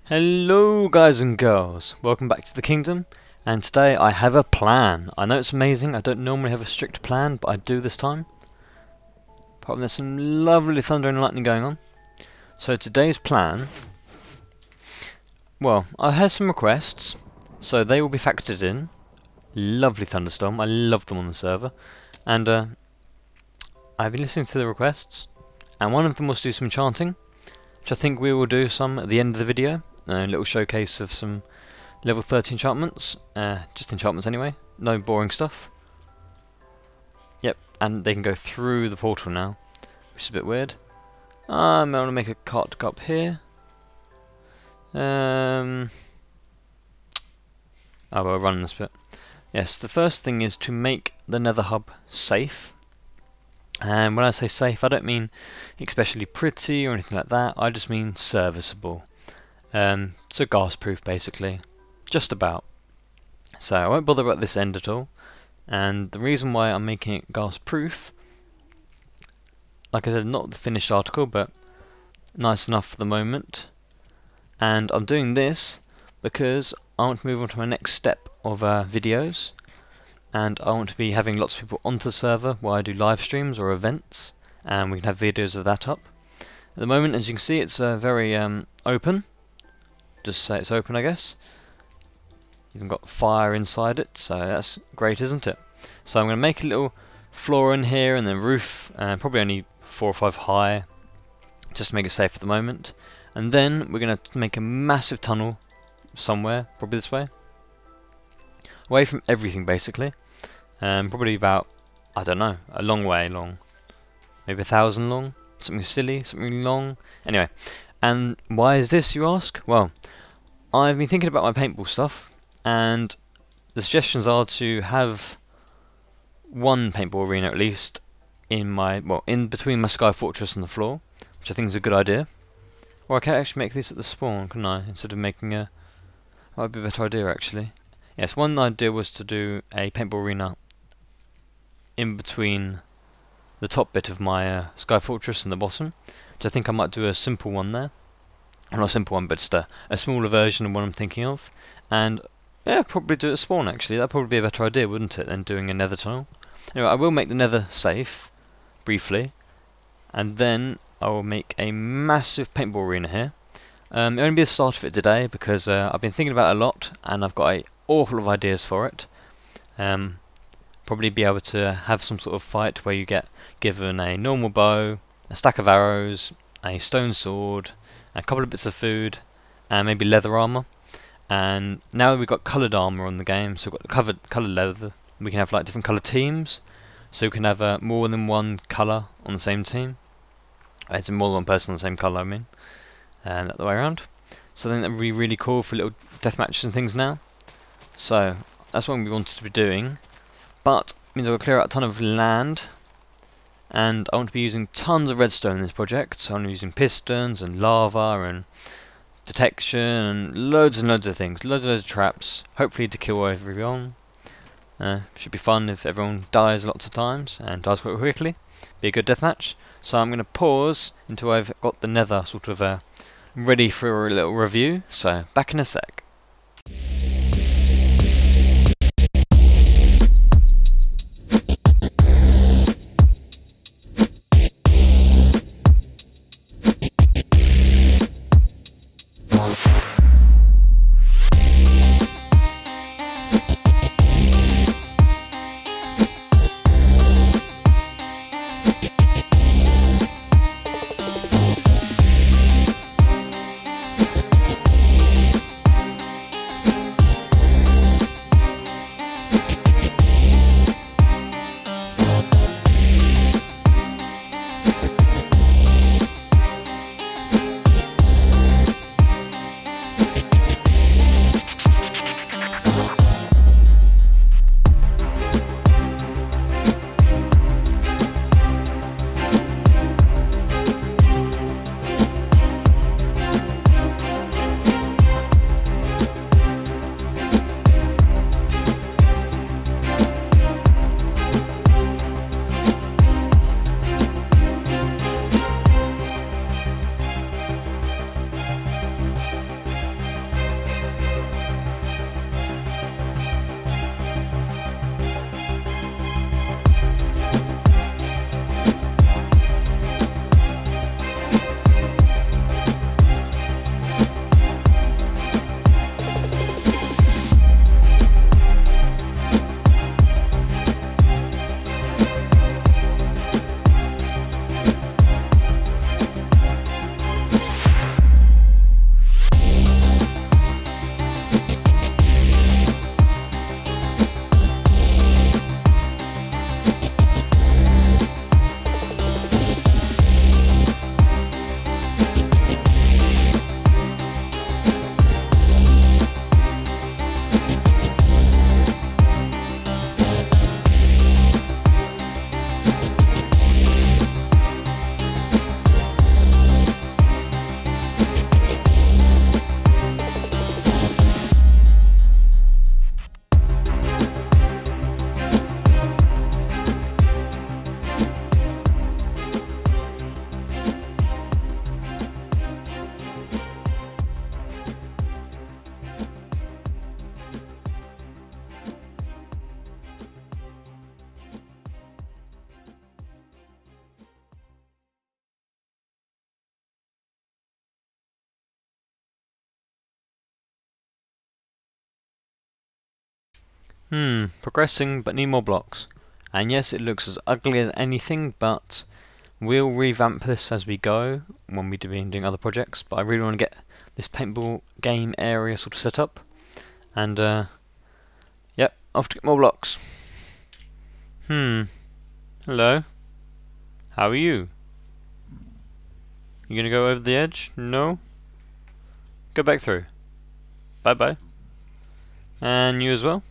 Hello guys and girls, welcome back to the kingdom, and today I have a plan. I know it's amazing, I don't normally have a strict plan, but I do this time. Apart from there's some lovely thunder and lightning going on. So today's plan, well, I had some requests, so they will be factored in. Lovely thunderstorm, I love them on the server, and I've been listening to the requests, and one of them was to do some chanting, which I think we will do some at the end of the video. A little showcase of some level 30 enchantments, just enchantments anyway, no boring stuff. Yep, and they can go through the portal now, which is a bit weird. I'm going to make a cart to go up here. Oh, we'll run this bit. Yes, the first thing is to make the nether hub safe. And when I say safe, I don't mean especially pretty or anything like that, I just mean serviceable. So gas proof basically, just about. So I won't bother about this end at all, and the reason why I'm making it gas proof, like I said, not the finished article, but nice enough for the moment. And I'm doing this because I want to move on to my next step of videos, and I want to be having lots of people onto the server where I do live streams or events, and we can have videos of that up. At the moment, as you can see, it's very open. Just say it's open, I guess. Even got fire inside it, so that's great, isn't it? So I'm going to make a little floor in here and then roof, probably only 4 or 5 high, just to make it safe at the moment. And then we're going to make a massive tunnel somewhere, probably this way, away from everything basically. Probably about, I don't know, a long way long, maybe 1,000 long, something silly, something long. Anyway, and why is this, you ask? Well, I've been thinking about my paintball stuff, and the suggestions are to have one paintball arena at least in my, well, in between my Sky Fortress and the floor, which I think is a good idea. Or I can actually make this at the spawn, couldn't I? Instead of making a, that might be a better idea actually. Yes, one idea was to do a paintball arena in between the top bit of my Sky Fortress and the bottom, which I think I might do a simple one there. Well, not a simple one, but just a smaller version of what I'm thinking of. And yeah, probably do it at spawn actually. That'd probably be a better idea, wouldn't it, than doing a nether tunnel. Anyway, I will make the nether safe, briefly, and then I will make a massive paintball arena here. It'll only be the start of it today, because I've been thinking about it a lot, and I've got an awful lot of ideas for it. Probably be able to have some sort of fight where you get given a normal bow, a stack of arrows, a stone sword, a couple of bits of food, and maybe leather armor. And now we've got coloured armor on the game, so we've got coloured leather. We can have like different colour teams, so we can have more than one colour on the same team. It's more than one person on the same colour, I mean, and that the way around. So I think that would be really cool for little death matches and things now. So that's what we wanted to be doing, but it means I'll clear out a ton of land. And I want to be using tons of redstone in this project, so I'm using pistons and lava and detection and loads of things, loads of traps, hopefully to kill everyone. Should be fun if everyone dies lots of times and dies quite quickly. Be a good deathmatch. So I'm going to pause until I've got the nether sort of ready for a little review, so back in a sec. Progressing, but need more blocks. And yes, it looks as ugly as anything, but we'll revamp this as we go when we're doing other projects. But I really want to get this paintball game area sort of set up. And yep, off to get more blocks. Hello. How are you? You gonna go over the edge? No? Go back through. Bye bye. And you as well?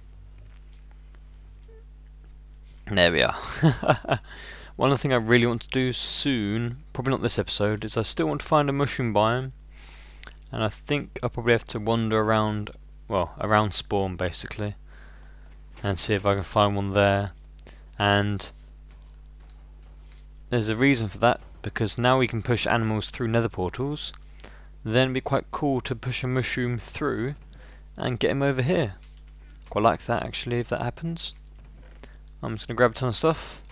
There we are. One thing I really want to do soon, probably not this episode, is I still want to find a mushroom biome. And I think I'll probably have to wander around, well, around spawn basically. And see if I can find one there. And there's a reason for that, because now we can push animals through nether portals. Then it'd be quite cool to push a mushroom through and get him over here. Quite like that actually, if that happens. I'm just going to grab a ton of stuff.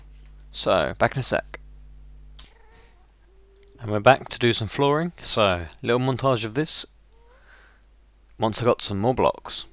So, back in a sec. And we're back to do some flooring. So, little montage of this once I got some more blocks.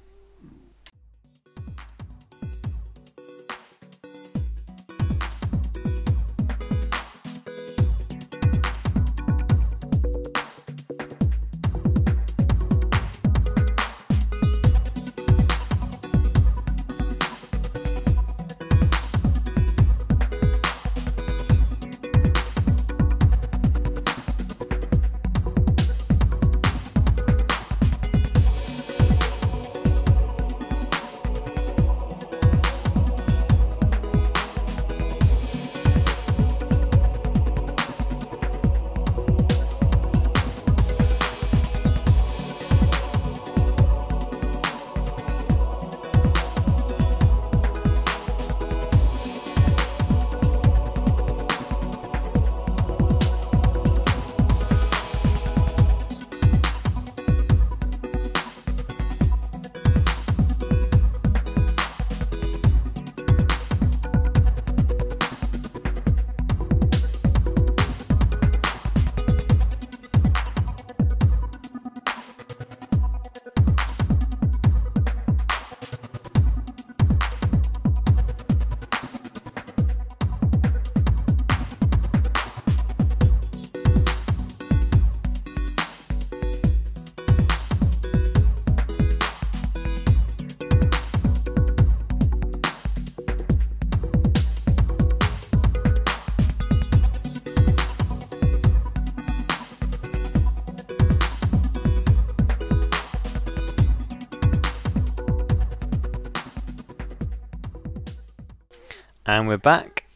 And we're back.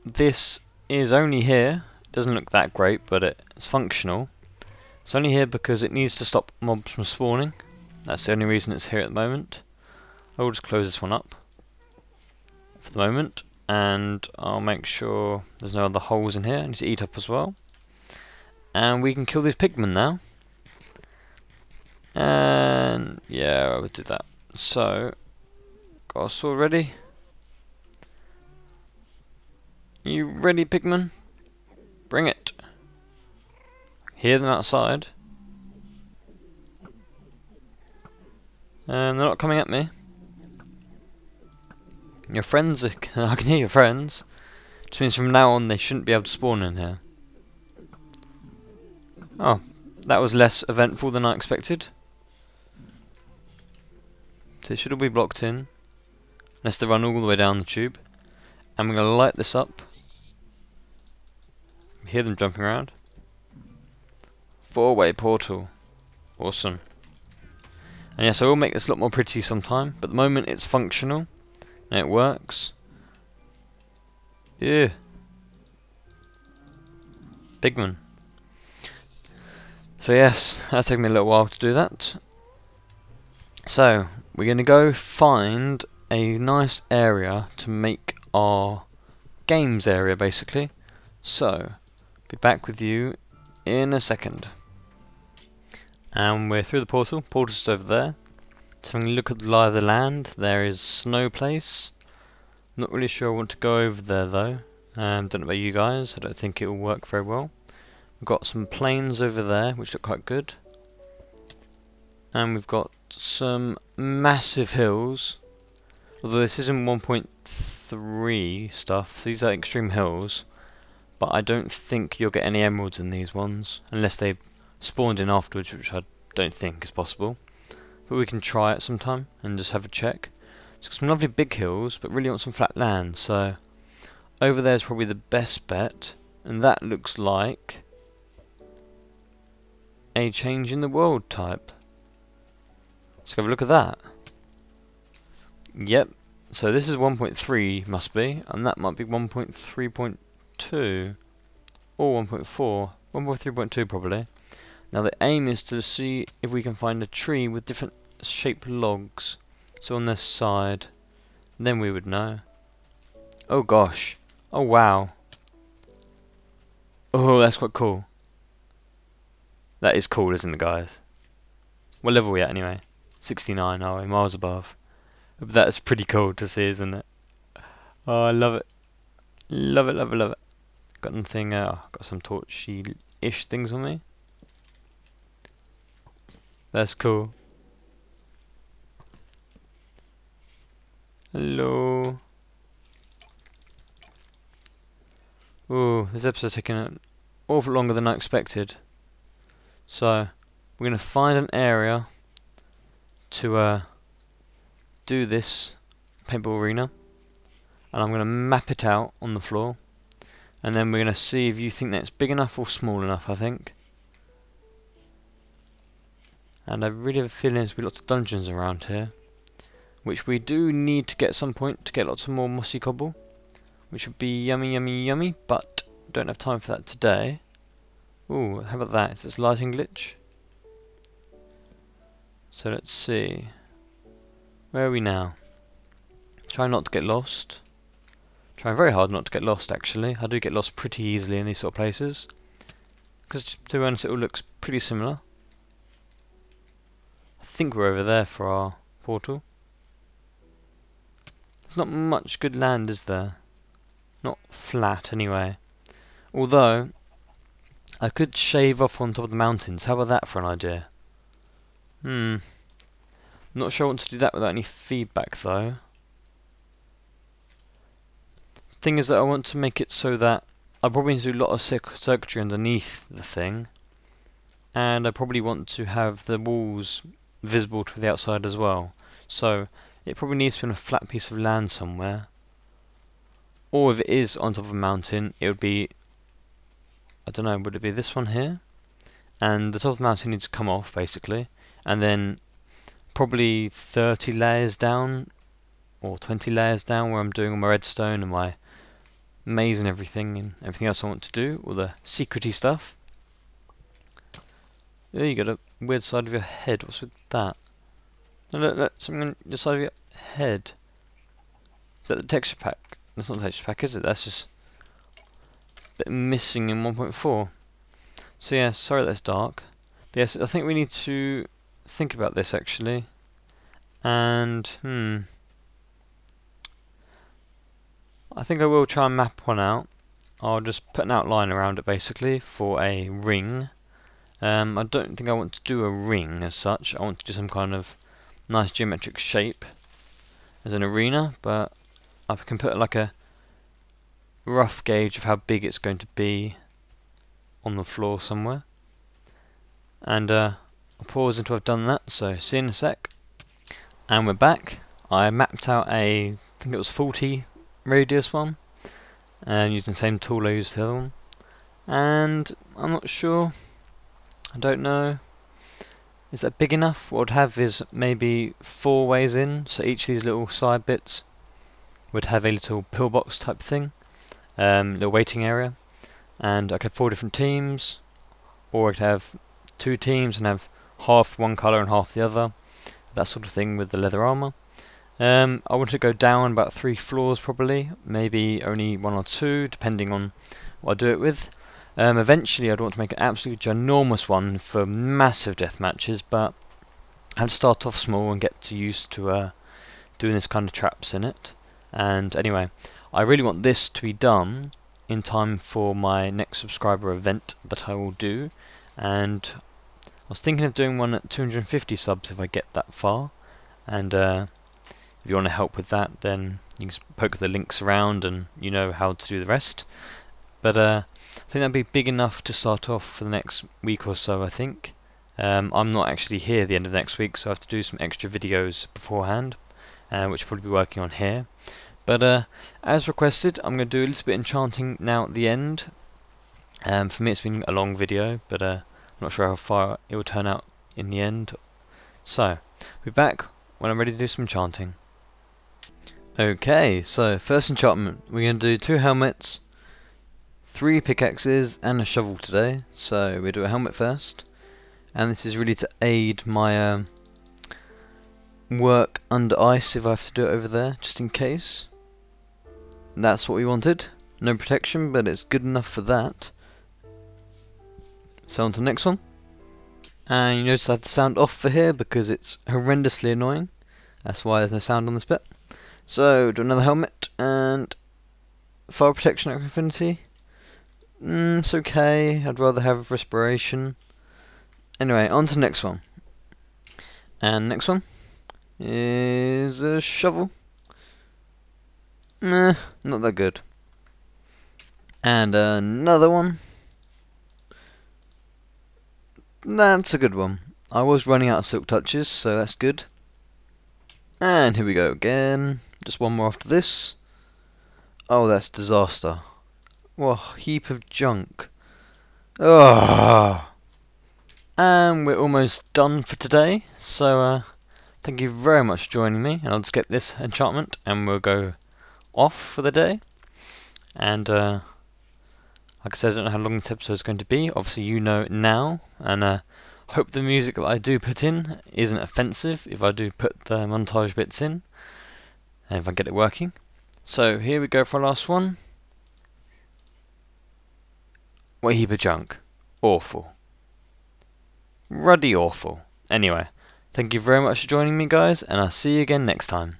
This is only here. It doesn't look that great, but it's functional. It's only here because it needs to stop mobs from spawning. That's the only reason it's here at the moment. I'll just close this one up for the moment, and I'll make sure there's no other holes in here. I need to eat up as well. And we can kill these pigmen now. And yeah, I would do that. So, got a sword ready. You ready, pigmen? Bring it. Hear them outside. And they're not coming at me. Your friends are, I can hear your friends. Which means from now on they shouldn't be able to spawn in here. Oh, that was less eventful than I expected. So it should all be blocked in. Unless they run all the way down the tube. And we're going to light this up. Hear them jumping around. 4-way portal. Awesome. And yes, I will make this a lot more pretty sometime, but at the moment it's functional and it works. Yeah. Pigman. So yes, that'll take me a little while to do that. So, we're going to go find a nice area to make our games area basically. So, be back with you in a second. And we're through the portal. Portal's over there. So having a look at the lie of the land. There is Snow Place. Not really sure I want to go over there though. Don't know about you guys. I don't think it will work very well. We've got some plains over there which look quite good. And we've got some massive hills. Although this isn't 1.3 stuff, so these are extreme hills, but I don't think you'll get any emeralds in these ones, unless they've spawned in afterwards, which I don't think is possible. But we can try it sometime and just have a check. It's got some lovely big hills, but really want some flat land, so over there is probably the best bet, and that looks like a change in the world type. Let's have a look at that. Yep, so this is 1.3 must be, and that might be 1.3.2 or 1.4, 1.3.2 probably. Now the aim is to see if we can find a tree with different shaped logs. So on this side, then we would know. Oh gosh, oh wow. Oh, that's quite cool. That is cool, isn't it, guys? What level are we at anyway? 69, are we? Miles above. But that's pretty cool to see, isn't it? Oh, I love it. Love it, love it, love it. Got nothing, got some torchy-ish things on me. That's cool. Hello. Ooh, this episode's taking an awful longer than I expected. So, we're going to find an area to do this paintball arena, and I'm going to map it out on the floor, and then we're going to see if you think that's big enough or small enough, I think. And I really have a feeling there's going to be lots of dungeons around here, which we do need to get at some point to get lots of more mossy cobble, which would be yummy, yummy, yummy, but don't have time for that today. Ooh, how about that? Is this lighting glitch? So let's see. Where are we now? Trying not to get lost. Trying very hard not to get lost, actually. I do get lost pretty easily in these sort of places, because to be honest it all looks pretty similar. I think we're over there for our portal. There's not much good land, is there? Not flat, anyway. Although, I could shave off on top of the mountains. How about that for an idea? I'm not sure I want to do that without any feedback, though. Thing is that I want to make it so that I probably need to do a lot of circuitry underneath the thing, and I probably want to have the walls visible to the outside as well. So it probably needs to be on a flat piece of land somewhere, or if it is on top of a mountain, it would be, I don't know, would it be this one here? And the top of the mountain needs to come off basically, and then probably 30 layers down or 20 layers down where I'm doing all my redstone and my maze and everything else I want to do, all the secrety stuff. Oh, you got a weird side of your head. What's with that? No, look, something on the side of your head. Is that the texture pack? That's not the texture pack, is it? That's just a bit missing in 1.4. So yeah, sorry that's dark. But yes, I think we need to think about this actually. And I think I will try and map one out. I'll just put an outline around it basically for a ring. I don't think I want to do a ring as such. I want to do some kind of nice geometric shape as an arena, but I can put like a rough gauge of how big it's going to be on the floor somewhere. And I'll pause until I've done that, so see you in a sec. And we're back. I mapped out I think it was 40 radius one, and using the same tool I used the other one. And I'm not sure. I don't know. Is that big enough? What I'd have is maybe 4 ways in, so each of these little side bits would have a little pillbox type thing, little waiting area, and I could have 4 different teams, or I could have 2 teams and have half one colour and half the other, that sort of thing with the leather armour. I want to go down about 3 floors probably, maybe only 1 or 2 depending on what I do it with. Eventually I'd want to make an absolutely ginormous one for massive death matches, but I have to start off small and get used to doing this kind of traps in it. And anyway, I really want this to be done in time for my next subscriber event that I will do, and I was thinking of doing one at 250 subs if I get that far, and if If you want to help with that, then you can just poke the links around and you know how to do the rest. But I think that'd be big enough to start off for the next week or so, I think. I'm not actually here at the end of next week, so I have to do some extra videos beforehand, which I'll probably be working on here. But as requested, I'm going to do a little bit of enchanting now at the end. For me it's been a long video, but I'm not sure how far it will turn out in the end. So, I'll be back when I'm ready to do some enchanting. Okay, so first enchantment, we're going to do 2 helmets, 3 pickaxes and a shovel today. So we'll do a helmet first, and this is really to aid my work under ice if I have to do it over there, just in case. That's what we wanted. No protection, but it's good enough for that. So on to the next one. And you notice I have the sound off for here because it's horrendously annoying. That's why there's no sound on this bit. So do another helmet and fire protection at infinity. It's okay. I'd rather have respiration. Anyway, on to the next one. And next one is a shovel. Not that good. And another one. That's a good one. I was running out of silk touches, so that's good. And here we go again. Just one more after this. Oh, that's disaster. What a heap of junk. Oh. And we're almost done for today. So thank you very much for joining me. And I'll just get this enchantment and we'll go off for the day. And like I said, I don't know how long this episode is going to be. Obviously you know it now, and hope the music that I do put in isn't offensive if I do put the montage bits in, and if I get it working. So here we go for our last one. What a heap of junk. Awful. Ruddy awful. Anyway, thank you very much for joining me guys, and I'll see you again next time.